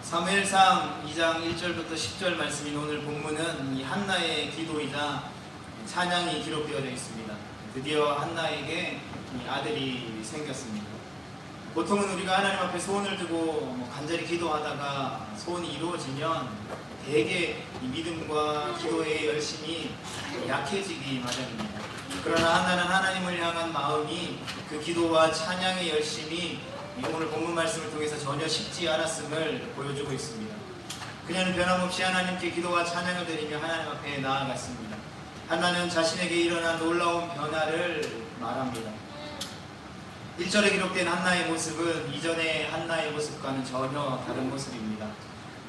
사무엘상 2장 1절부터 10절 말씀인 오늘 본문은 이 한나의 기도이자 찬양이 기록되어 있습니다. 드디어 한나에게 아들이 생겼습니다. 보통은 우리가 하나님 앞에 소원을 두고 간절히 기도하다가 소원이 이루어지면 대개 이 믿음과 기도의 열심이 약해지기 마련입니다. 그러나 한나는 하나님을 향한 마음이 그 기도와 찬양의 열심이 오늘 본문 말씀을 통해서 전혀 식지 않았음을 보여주고 있습니다. 그녀는 변함없이 하나님께 기도와 찬양을 드리며 하나님 앞에 나아갔습니다. 한나는 자신에게 일어난 놀라운 변화를 말합니다. 1절에 기록된 한나의 모습은 이전의 한나의 모습과는 전혀 다른 모습입니다.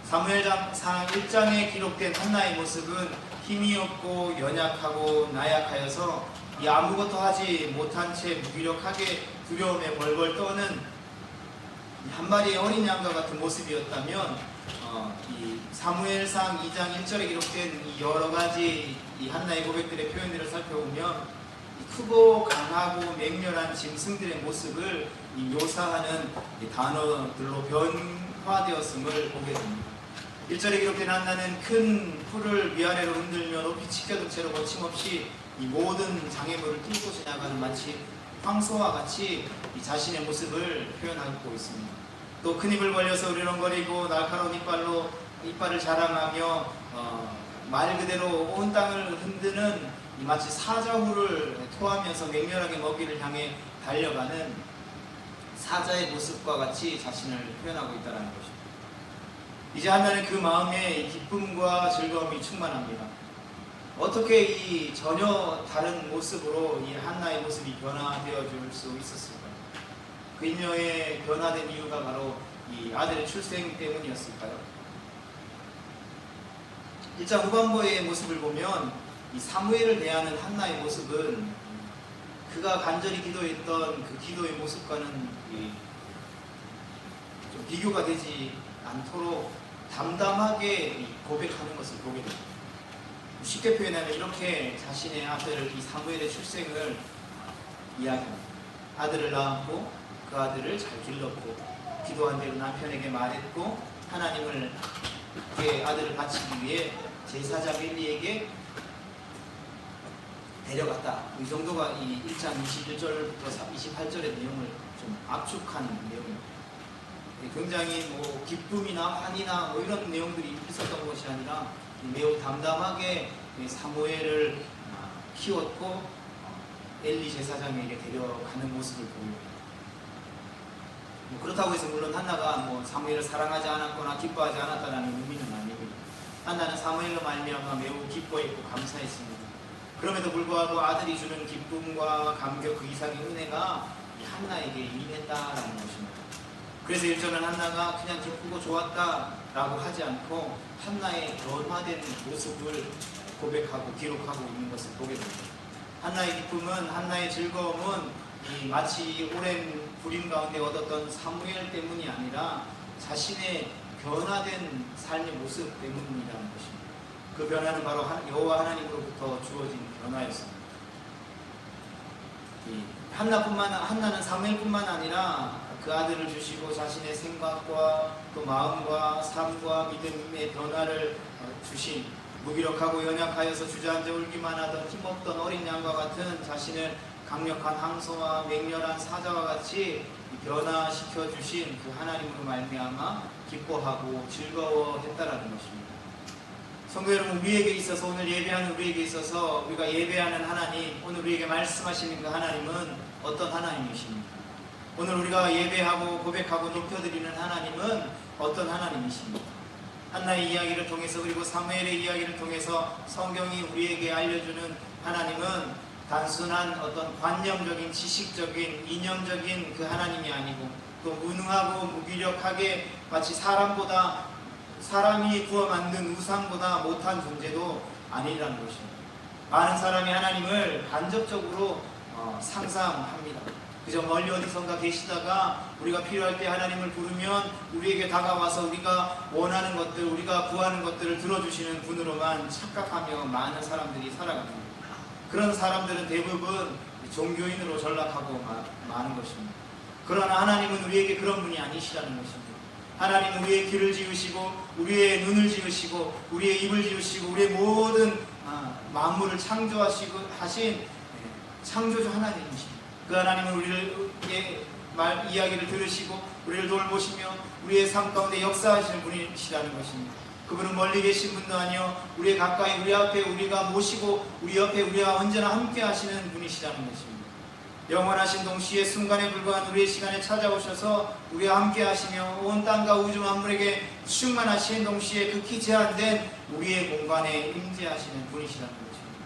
사무엘상 1장에 기록된 한나의 모습은 힘이 없고 연약하고 나약하여서 아무것도 하지 못한 채 무기력하게 두려움에 벌벌 떠는 한 마리의 어린 양과 같은 모습이었다면 이 사무엘상 2장 1절에 기록된 이 여러 가지 이 한나의 고백들의 표현들을 살펴보면 크고 강하고 맹렬한 짐승들의 모습을 묘사하는 단어들로 변화되었음을 보게 됩니다. 1절에 기록된 한나는 큰 풀을 위아래로 흔들며 높이 치켜든 채로 거침없이 이 모든 장애물을 뚫고 지나가는 마치 황소와 같이 이 자신의 모습을 표현하고 있습니다. 또 큰 입을 벌려서 으르렁거리고 날카로운 이빨을 자랑하며 말 그대로 온 땅을 흔드는 마치 사자후를 토하면서 맹렬하게 먹이를 향해 달려가는 사자의 모습과 같이 자신을 표현하고 있다는 것입니다. 이제 한나는 그 마음에 기쁨과 즐거움이 충만합니다. 어떻게 이 전혀 다른 모습으로 이 한나의 모습이 변화되어 줄 수 있었을까요? 그녀의 변화된 이유가 바로 이 아들의 출생 때문이었을까요? 1장 후반부의 모습을 보면 이 사무엘을 대하는 한나의 모습은 그가 간절히 기도했던 그 기도의 모습과는 좀 비교가 되지 않도록 담담하게 고백하는 것을 보게 됩니다. 쉽게 표현하면 이렇게 자신의 아들 이 사무엘의 출생을 이야기합니다. 아들을 낳았고 그 아들을 잘 길렀고 기도한 대로 남편에게 말했고 하나님을 아들을 바치기 위해 제사장 엘리에게 데려갔다. 이 정도가 이 1장 21절부터 28절의 내용을 좀 압축한 내용입니다. 굉장히 기쁨이나 환희나 이런 내용들이 있었던 것이 아니라 매우 담담하게 사무엘을 키웠고 엘리 제사장에게 데려가는 모습을 보입니다. 그렇다고 해서 물론 한나가 사무엘을 사랑하지 않았거나 기뻐하지 않았다는 의미는 아닙니다. 한나는 사무엘로 말미암아 매우 기뻐했고 감사했습니다. 그럼에도 불구하고 아들이 주는 기쁨과 감격 그 이상의 은혜가 한나에게 임했다라는 것입니다. 그래서 1절은 한나가 그냥 기쁘고 좋았다라고 하지 않고 한나의 변화된 모습을 고백하고 기록하고 있는 것을 보게 됩니다. 한나의 기쁨은 한나의 즐거움은 마치 오랜 불임 가운데 얻었던 사무엘 때문이 아니라 자신의 변화된 삶의 모습 때문이라는 것입니다. 그 변화는 바로 여호와 하나님으로부터 주어진 변화였습니다. 한나는 사무엘뿐만 아니라 그 아들을 주시고 자신의 생각과 또 마음과 삶과 믿음의 변화를 주신 무기력하고 연약하여서 주저앉아 울기만 하던 힘없던 어린 양과 같은 자신을 강력한 황소와 맹렬한 사자와 같이 변화시켜 주신 그 하나님으로 말미암아 기뻐하고 즐거워했다라는 것입니다. 성도 여러분, 우리에게 있어서 오늘 예배하는 우리에게 있어서 우리가 예배하는 하나님, 오늘 우리에게 말씀하시는 그 하나님은 어떤 하나님이십니까? 오늘 우리가 예배하고 고백하고 높여드리는 하나님은 어떤 하나님이십니까? 한나의 이야기를 통해서 그리고 사무엘의 이야기를 통해서 성경이 우리에게 알려주는 하나님은 단순한 어떤 관념적인 지식적인 이념적인 그 하나님이 아니고 또 무능하고 무기력하게 마치 사람이 구워 만든 우상보다 못한 존재도 아니라는 것입니다. 많은 사람이 하나님을 간접적으로 상상합니다. 그저 멀리 어디선가 계시다가 우리가 필요할 때 하나님을 부르면 우리에게 다가와서 우리가 원하는 것들, 우리가 구하는 것들을 들어주시는 분으로만 착각하며 많은 사람들이 살아갑니다. 그런 사람들은 대부분 종교인으로 전락하고 마는 것입니다. 그러나 하나님은 우리에게 그런 분이 아니시라는 것입니다. 하나님은 우리의 귀를 지으시고 우리의 눈을 지으시고 우리의 입을 지으시고 우리의 모든 만물을 창조하시고 하신 창조주 하나님이십니다. 그 하나님은 우리의 이야기를 들으시고 우리를 돌보시며 우리의 삶 가운데 역사하시는 분이시라는 것입니다. 그분은 멀리 계신 분도 아니요 우리 가까이 우리 앞에 우리가 모시고 우리 옆에 우리와 언제나 함께 하시는 분이시라는 것입니다. 영원하신 동시에 순간에 불과한 우리의 시간에 찾아오셔서 우리와 함께 하시며 온 땅과 우주 만물에게 충만하신 동시에 극히 제한된 우리의 공간에 임재하시는 분이시라는 것입니다.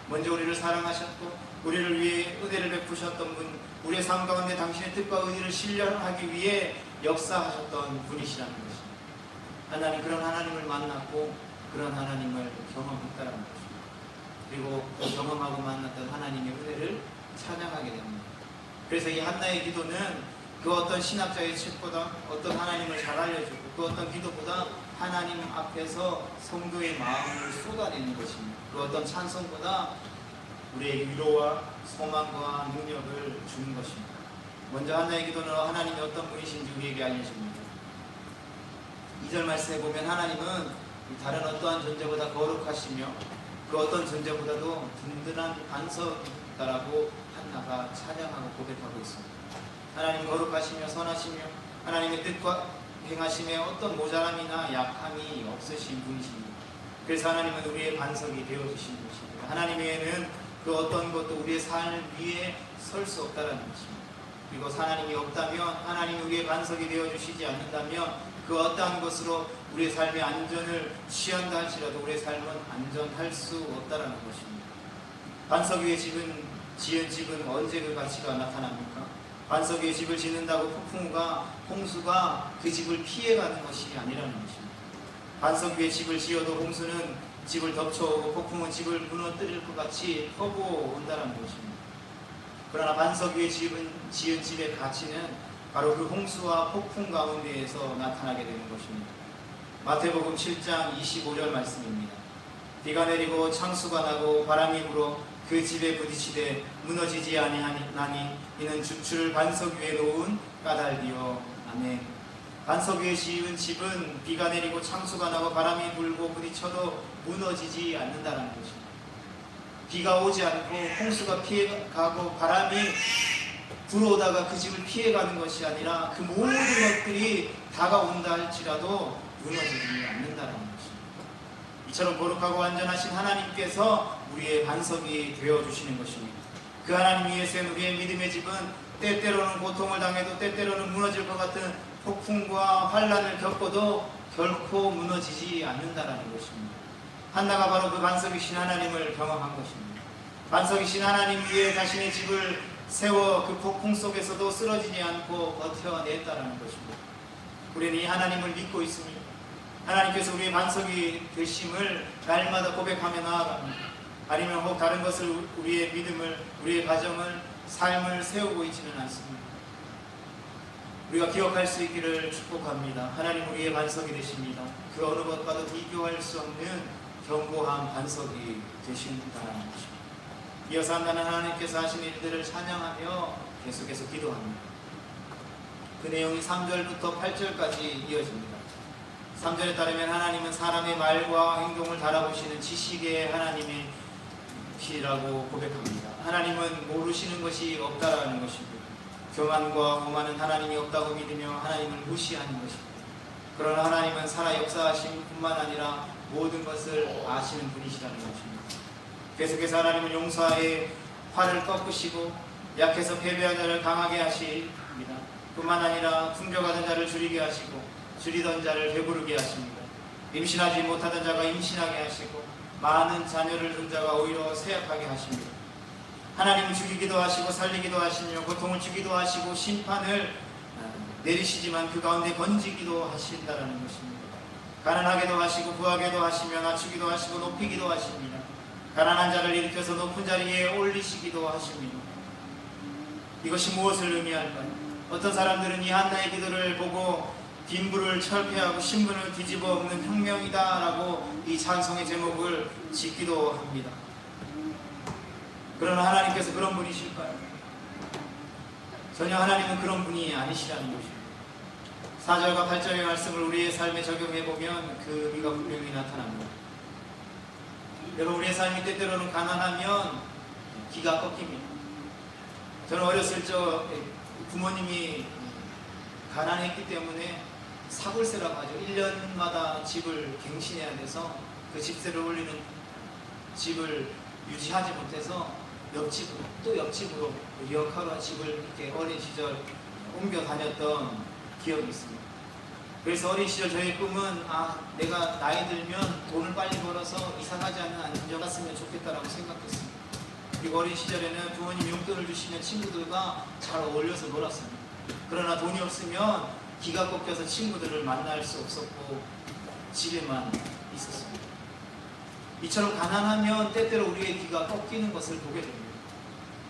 먼저 우리를 사랑하셨고 우리를 위해 은혜를 베푸셨던 분, 우리의 삶 가운데 당신의 뜻과 의지를 실현하기 위해 역사하셨던 분이시라는 것입니다. 하나님, 그런 하나님을 만났고 그런 하나님을 경험했다는 것입니다. 그리고 그 경험하고 만났던 하나님의 은혜를 찬양하게 됩니다. 그래서 이 한나의 기도는 그 어떤 신학자의 책보다 어떤 하나님을 잘 알려주고 그 어떤 기도보다 하나님 앞에서 성도의 마음을 쏟아내는 것입니다. 그 어떤 찬송보다 우리에게 위로와 소망과 능력을 주는 것입니다. 먼저 한나의 기도는 하나님이 어떤 분이신지 우리에게 알려줍니다. 2절 말씀에 보면 하나님은 다른 어떠한 존재보다 거룩하시며 그 어떤 존재보다도 든든한 반석이다라고 한나가 찬양하고 고백하고 있습니다. 하나님 거룩하시며 선하시며 하나님의 뜻과 행하심에 어떤 모자람이나 약함이 없으신 분이십니다. 그래서 하나님은 우리의 반석이 되어주신 것입니다. 하나님 외에는 그 어떤 것도 우리의 삶 위에 설 수 없다는 것입니다. 그리고 하나님이 없다면, 하나님이 우리의 반석이 되어주시지 않는다면 그 어떠한 것으로 우리의 삶의 안전을 취한다 할지라도 우리의 삶은 안전할 수 없다는 것입니다. 반석 위에 지은 집은 언제 그 가치가 나타납니까? 반석 위에 집을 짓는다고 폭풍우가, 홍수가 그 집을 피해가는 것이 아니라는 것입니다. 반석 위에 집을 지어도 홍수는 집을 덮쳐오고 폭풍은 집을 무너뜨릴 것 같이 퍼부어온다는 것입니다. 그러나 반석 위에 지은 집의 가치는 바로 그 홍수와 폭풍 가운데에서 나타나게 되는 것입니다. 마태복음 7장 25절 말씀입니다. 비가 내리고 창수가 나고 바람이 불어 그 집에 부딪히되 무너지지 아니하니 이는 주를 반석 위에 놓은 까닭이요. 아멘. 반석 위에 지은 집은 비가 내리고 창수가 나고 바람이 불고 부딪혀도 무너지지 않는다는 것입니다. 비가 오지 않고 홍수가 피해가고 바람이 불어오다가 그 집을 피해가는 것이 아니라 그 모든 것들이 다가온다 할지라도 무너지지 않는다는 것입니다. 이처럼 거룩하고 안전하신 하나님께서 우리의 반석이 되어주시는 것입니다. 그 하나님 위에 세운 우리의 믿음의 집은 때때로는 고통을 당해도 때때로는 무너질 것 같은 폭풍과 환란을 겪어도 결코 무너지지 않는다는 것입니다. 한나가 바로 그 반석이신 하나님을 경험한 것입니다. 반석이신 하나님 위에 자신의 집을 세워 그 폭풍 속에서도 쓰러지지 않고 버텨냈다는 것입니다. 우리는 이 하나님을 믿고 있습니다. 하나님께서 우리의 반석이 되심을 날마다 고백하며 나아갑니다. 아니면 혹 다른 것을 우리의 믿음을, 우리의 가정을, 삶을 세우고 있지는 않습니다. 우리가 기억할 수 있기를 축복합니다. 하나님 우리의 반석이 되십니다. 그 어느 것과도 비교할 수 없는 견고한 반석이 되신다는 것입니다. 이어서 한나는 하나님께서 하신 일들을 찬양하며 계속해서 기도합니다. 그 내용이 3절부터 8절까지 이어집니다. 3절에 따르면 하나님은 사람의 말과 행동을 달아보시는 지식의 하나님이시라고 고백합니다. 하나님은 모르시는 것이 없다라는 것입니다. 교만과 오만은 하나님이 없다고 믿으며 하나님을 무시하는 것입니다. 그러나 하나님은 살아 역사하심 뿐만 아니라 모든 것을 아시는 분이시라는 것입니다. 계속해서 하나님은 용사의 활을 꺾으시고 약해서 패배한 자를 강하게 하십니다. 뿐만 아니라 풍족하던 자를 줄이게 하시고 줄이던 자를 배부르게 하십니다. 임신하지 못하던 자가 임신하게 하시고 많은 자녀를 둔 자가 오히려 쇠약하게 하십니다. 하나님은 죽이기도 하시고 살리기도 하시며 고통을 주기도 하시고 심판을 내리시지만 그 가운데 건지기도 하신다는 것입니다. 가난하게도 하시고 부하게도 하시며 낮추기도 하시고 높이기도 하십니다. 가난한 자를 일으켜서 높은 자리에 올리시기도 하십니다. 이것이 무엇을 의미할까요? 어떤 사람들은 이 한나의 기도를 보고 빈부를 철폐하고 신분을 뒤집어 엎는 혁명이다 라고 이 찬송의 제목을 짓기도 합니다. 그러나 하나님께서 그런 분이실까요? 전혀 하나님은 그런 분이 아니시라는 것입니다. 4절과 8절의 말씀을 우리의 삶에 적용해보면 그 의미가 분명히 나타납니다. 여러분, 우리의 삶이 때때로는 가난하면 기가 꺾입니다. 저는 어렸을 적 부모님이 가난했기 때문에 사골세라고 하죠. 1년마다 집을 갱신해야 돼서 그 집세를 올리는 집을 유지하지 못해서 옆집으로 또 옆집으로 리어카로 집을 이렇게 어린 시절 옮겨 다녔던 기억이 있습니다. 그래서 어린 시절 저의 꿈은 내가 나이 들면 돈을 빨리 벌어서 이사가지 않는 안정갔으면 좋겠다라고 생각했습니다. 그리고 어린 시절에는 부모님 용돈을 주시면 친구들과 잘 어울려서 놀았습니다. 그러나 돈이 없으면 기가 꺾여서 친구들을 만날 수 없었고 집에만 있었습니다. 이처럼 가난하면 때때로 우리의 기가 꺾이는 것을 보게 됩니다.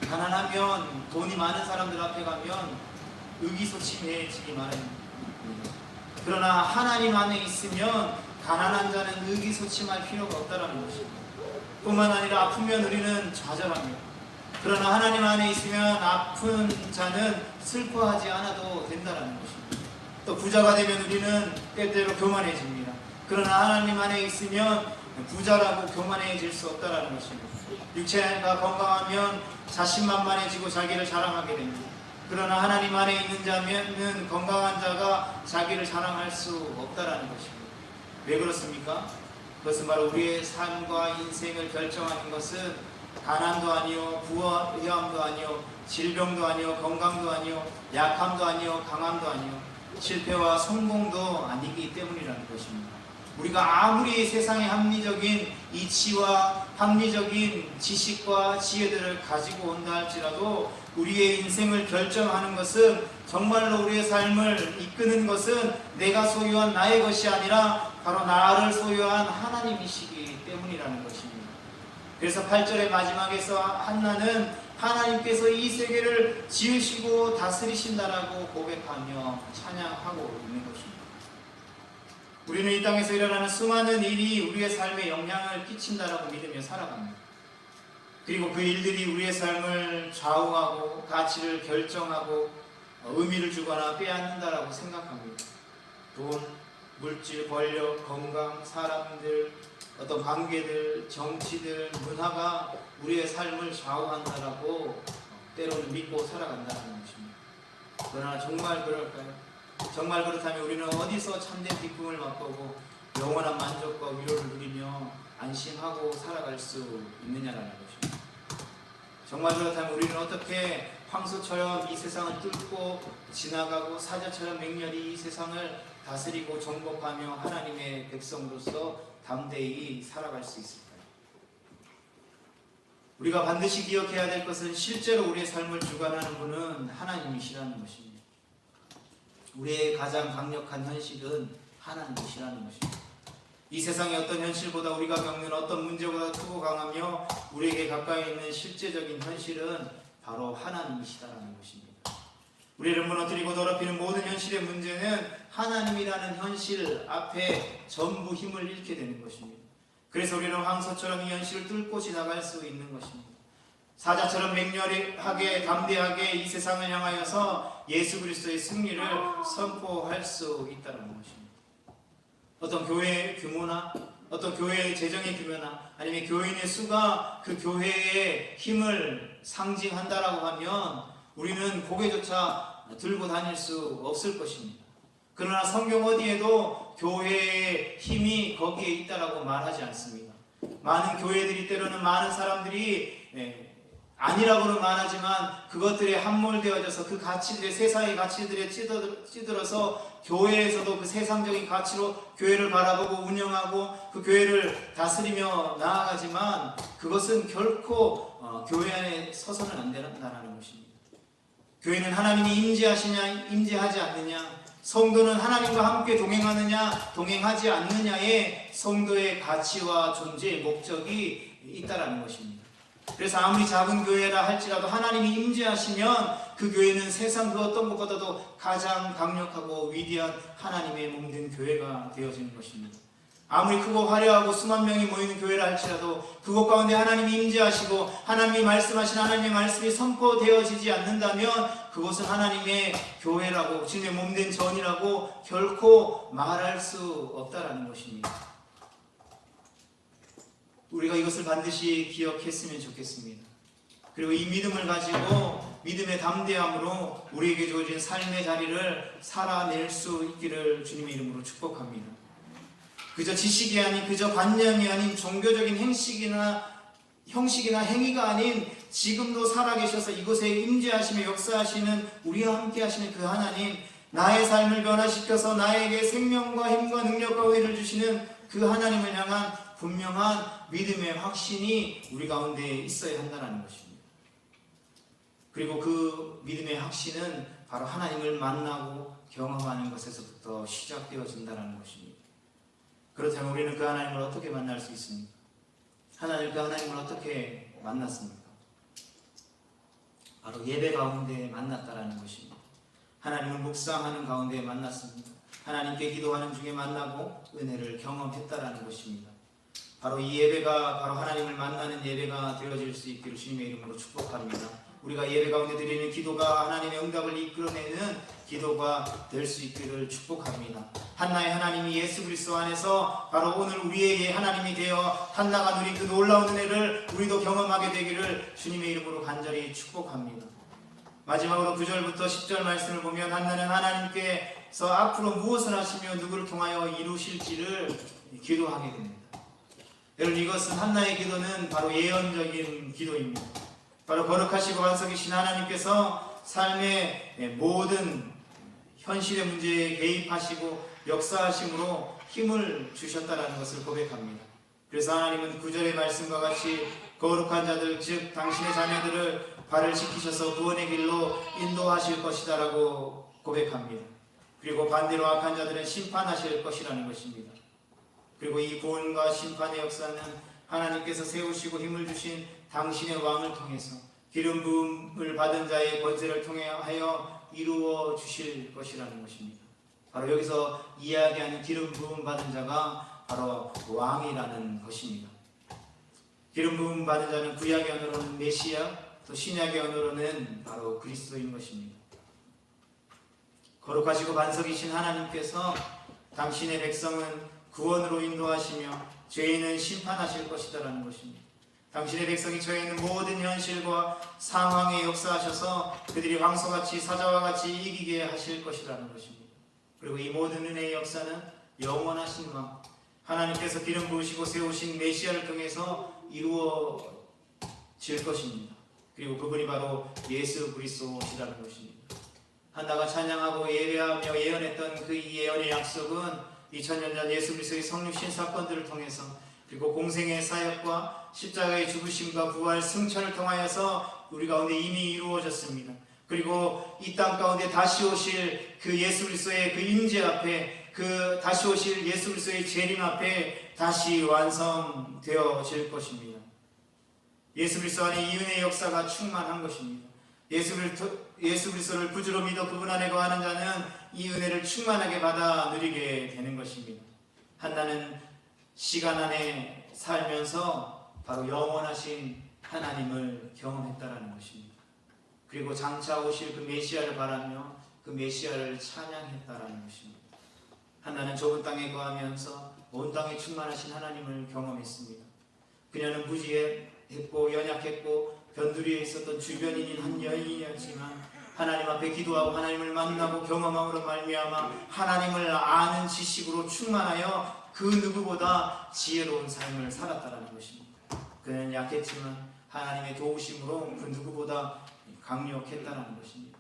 가난하면 돈이 많은 사람들 앞에 가면 의기소침해지기 마련입니다. 그러나 하나님 안에 있으면 가난한 자는 의기소침할 필요가 없다는 것입니다. 뿐만 아니라 아프면 우리는 좌절합니다. 그러나 하나님 안에 있으면 아픈 자는 슬퍼하지 않아도 된다는 것입니다. 또 부자가 되면 우리는 때때로 교만해집니다. 그러나 하나님 안에 있으면 부자라고 교만해질 수 없다는 것입니다. 육체가 건강하면 자신만만해지고 자기를 자랑하게 됩니다. 그러나 하나님 안에 있는 자는 건강한 자가 자기를 자랑할 수 없다는 것입니다. 왜 그렇습니까? 그것은 바로 우리의 삶과 인생을 결정하는 것은 가난도 아니요, 부유함도 아니요, 질병도 아니요, 건강도 아니요, 약함도 아니요, 강함도 아니요, 실패와 성공도 아니기 때문이라는 것입니다. 우리가 아무리 세상의 합리적인 이치와 합리적인 지식과 지혜들을 가지고 온다 할지라도 우리의 인생을 결정하는 것은, 정말로 우리의 삶을 이끄는 것은 내가 소유한 나의 것이 아니라 바로 나를 소유한 하나님이시기 때문이라는 것입니다. 그래서 8절의 마지막에서 한나는 하나님께서 이 세계를 지으시고 다스리신다라고 고백하며 찬양하고 있는 것입니다. 우리는 이 땅에서 일어나는 수많은 일이 우리의 삶에 영향을 끼친다라고 믿으며 살아갑니다. 그리고 그 일들이 우리의 삶을 좌우하고 가치를 결정하고 의미를 주거나 빼앗는다라고 생각합니다. 돈, 물질, 권력, 건강, 사람들, 어떤 관계들, 정치들, 문화가 우리의 삶을 좌우한다라고 때로는 믿고 살아간다는 것입니다. 그러나 정말 그럴까요? 정말 그렇다면 우리는 어디서 참된 기쁨을 맛보고 영원한 만족과 위로를 누리며 안심하고 살아갈 수 있느냐라는 것입니다. 정말 그렇다면 우리는 어떻게 황소처럼 이 세상을 뚫고 지나가고 사자처럼 맹렬히 이 세상을 다스리고 정복하며 하나님의 백성으로서 담대히 살아갈 수 있을까요? 우리가 반드시 기억해야 될 것은 실제로 우리의 삶을 주관하는 분은 하나님이시라는 것입니다. 우리의 가장 강력한 현실은 하나님이시라는 것입니다. 이 세상의 어떤 현실보다 우리가 겪는 어떤 문제보다 크고 강하며 우리에게 가까이 있는 실제적인 현실은 바로 하나님이시다라는 것입니다. 우리를 무너뜨리고 더럽히는 모든 현실의 문제는 하나님이라는 현실 앞에 전부 힘을 잃게 되는 것입니다. 그래서 우리는 황소처럼 이 현실을 뚫고 지나갈 수 있는 것입니다. 사자처럼 맹렬하게 담대하게 이 세상을 향하여서 예수 그리스도의 승리를 선포할 수 있다는 것입니다. 어떤 교회의 규모나 어떤 교회의 재정의 규모나 아니면 교인의 수가 그 교회의 힘을 상징한다라고 하면 우리는 고개조차 들고 다닐 수 없을 것입니다. 그러나 성경 어디에도 교회의 힘이 거기에 있다라고 말하지 않습니다. 많은 교회들이 때로는 많은 사람들이 아니라고는 말하지만 그것들에 함몰되어져서 그 가치들의 세상의 가치들에 찌들어서 교회에서도 그 세상적인 가치로 교회를 바라보고 운영하고 그 교회를 다스리며 나아가지만 그것은 결코 교회 안에 서서는 안 된다는 것입니다. 교회는 하나님이 임재하지 않느냐, 성도는 하나님과 함께 동행하느냐 동행하지 않느냐의 성도의 가치와 존재의 목적이 있다라는 것입니다. 그래서 아무리 작은 교회라 할지라도 하나님이 임재하시면 그 교회는 세상 그 어떤 것보다도 가장 강력하고 위대한 하나님의 몸된 교회가 되어지는 것입니다. 아무리 크고 화려하고 수만 명이 모이는 교회라 할지라도 그곳 가운데 하나님이 임재하시고 하나님이 말씀하신 하나님의 말씀이 선포되어지지 않는다면 그곳은 하나님의 교회라고, 주님의 몸된 전이라고 결코 말할 수 없다라는 것입니다. 우리가 이것을 반드시 기억했으면 좋겠습니다. 그리고 이 믿음을 가지고 믿음의 담대함으로 우리에게 주어진 삶의 자리를 살아낼 수 있기를 주님의 이름으로 축복합니다. 그저 지식이 아닌, 그저 관념이 아닌, 종교적인 형식이나 행위가 아닌 지금도 살아계셔서 이곳에 임재하시며 역사하시는, 우리와 함께 하시는 그 하나님, 나의 삶을 변화시켜서 나에게 생명과 힘과 능력과 은혜를 주시는 그 하나님을 향한 분명한 믿음의 확신이 우리 가운데 있어야 한다는 것입니다. 그리고 그 믿음의 확신은 바로 하나님을 만나고 경험하는 것에서부터 시작되어진다는 것입니다. 그렇다면 우리는 그 하나님을 어떻게 만날 수 있습니까? 그 하나님을 어떻게 만났습니까? 바로 예배 가운데 만났다라는 것입니다. 하나님을 묵상하는 가운데 만났습니다. 하나님께 기도하는 중에 만나고 은혜를 경험했다라는 것입니다. 바로 이 예배가 바로 하나님을 만나는 예배가 되어질 수 있기를 주님의 이름으로 축복합니다. 우리가 예배 가운데 드리는 기도가 하나님의 응답을 이끌어내는 기도가 될 수 있기를 축복합니다. 한나의 하나님이 예수 그리스도 안에서 바로 오늘 우리에게 하나님이 되어 한나가 누린 그 놀라운 은혜를 우리도 경험하게 되기를 주님의 이름으로 간절히 축복합니다. 마지막으로 9절부터 10절 말씀을 보면 한나는 하나님께서 앞으로 무엇을 하시며 누구를 통하여 이루실지를 기도하게 됩니다. 여러분, 이것은 한나의 기도는 바로 예언적인 기도입니다. 바로 거룩하시고 완성이신 하나님께서 삶의 모든 현실의 문제에 개입하시고 역사하심으로 힘을 주셨다는 것을 고백합니다. 그래서 하나님은 9절의 말씀과 같이 거룩한 자들, 즉 당신의 자녀들을 발을 지키셔서 구원의 길로 인도하실 것이다 라고 고백합니다. 그리고 반대로 악한 자들은 심판하실 것이라는 것입니다. 그리고 이 구원과 심판의 역사는 하나님께서 세우시고 힘을 주신 당신의 왕을 통해서 기름 부음을 받은 자의 권세를 통하여 이루어 주실 것이라는 것입니다. 바로 여기서 이야기하는 기름 부음 받은 자가 바로 왕이라는 것입니다. 기름 부음 받은 자는 구약의 언어로는 메시아, 또 신약의 언어로는 바로 그리스도인 것입니다. 거룩하시고 반석이신 하나님께서 당신의 백성은 구원으로 인도하시며 죄인은 심판하실 것이다라는 것입니다. 당신의 백성이 처해 있는 모든 현실과 상황에 역사하셔서 그들이 황소같이 사자와 같이 이기게 하실 것이라는 것입니다. 그리고 이 모든 은혜의 역사는 영원하신 왕, 하나님께서 기름 부으시고 세우신 메시아를 통해서 이루어질 것입니다. 그리고 그분이 바로 예수 그리스도시라는 것입니다. 한나가 찬양하고 예배하며 예언했던 그 예언의 약속은 2000년 전 예수 그리스도의 성육신 사건들을 통해서, 그리고 공생의 사역과 십자가의 죽으심과 부활 승천을 통하여서 우리 가운데 이미 이루어졌습니다. 그리고 이 땅 가운데 다시 오실 그 예수 그리스도의 그 임재 앞에, 그 다시 오실 예수 그리스도의 재림 앞에 다시 완성되어질 것입니다. 예수 그리스도 안에 이 은혜의 역사가 충만한 것입니다. 예수 그리스도를 구주로 믿어 그분 안에 거하는 자는 이 은혜를 충만하게 받아 누리게 되는 것입니다. 한나는 시간 안에 살면서 바로 영원하신 하나님을 경험했다라는 것입니다. 그리고 장차 오실 그 메시아를 바라며 그 메시아를 찬양했다라는 것입니다. 한나는 좁은 땅에 거하면서 온 땅에 충만하신 하나님을 경험했습니다. 그녀는 무지했고 연약했고 변두리에 있었던 주변인인 한 여인이었지만 하나님 앞에 기도하고 하나님을 만나고 경험함으로 말미암아 하나님을 아는 지식으로 충만하여 그 누구보다 지혜로운 삶을 살았다는 것입니다. 그는 약했지만 하나님의 도우심으로 그 누구보다 강력했다는 것입니다.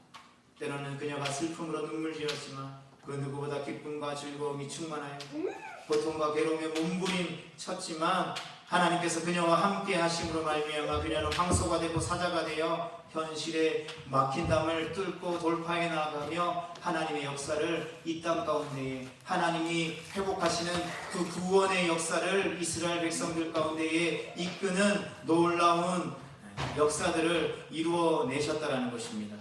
때로는 그녀가 슬픔으로 눈물 지었지만 그 누구보다 기쁨과 즐거움이 충만하여 고통과 괴로움에 몸부림쳤지만 하나님께서 그녀와 함께 하심으로 말미암아 그녀는 황소가 되고 사자가 되어 현실에 막힌 담을 뚫고 돌파해 나가며 하나님의 역사를 이 땅 가운데에, 하나님이 회복하시는 그 구원의 역사를 이스라엘 백성들 가운데에 이끄는 놀라운 역사들을 이루어내셨다라는 것입니다.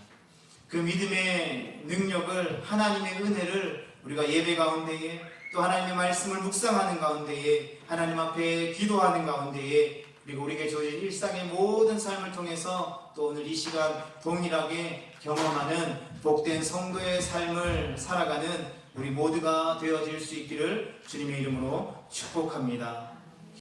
그 믿음의 능력을, 하나님의 은혜를 우리가 예배 가운데에 또 하나님의 말씀을 묵상하는 가운데에 하나님 앞에 기도하는 가운데에 그리고 우리에게 주어진 일상의 모든 삶을 통해서 또 오늘 이 시간 동일하게 경험하는 복된 성도의 삶을 살아가는 우리 모두가 되어질 수 있기를 주님의 이름으로 축복합니다.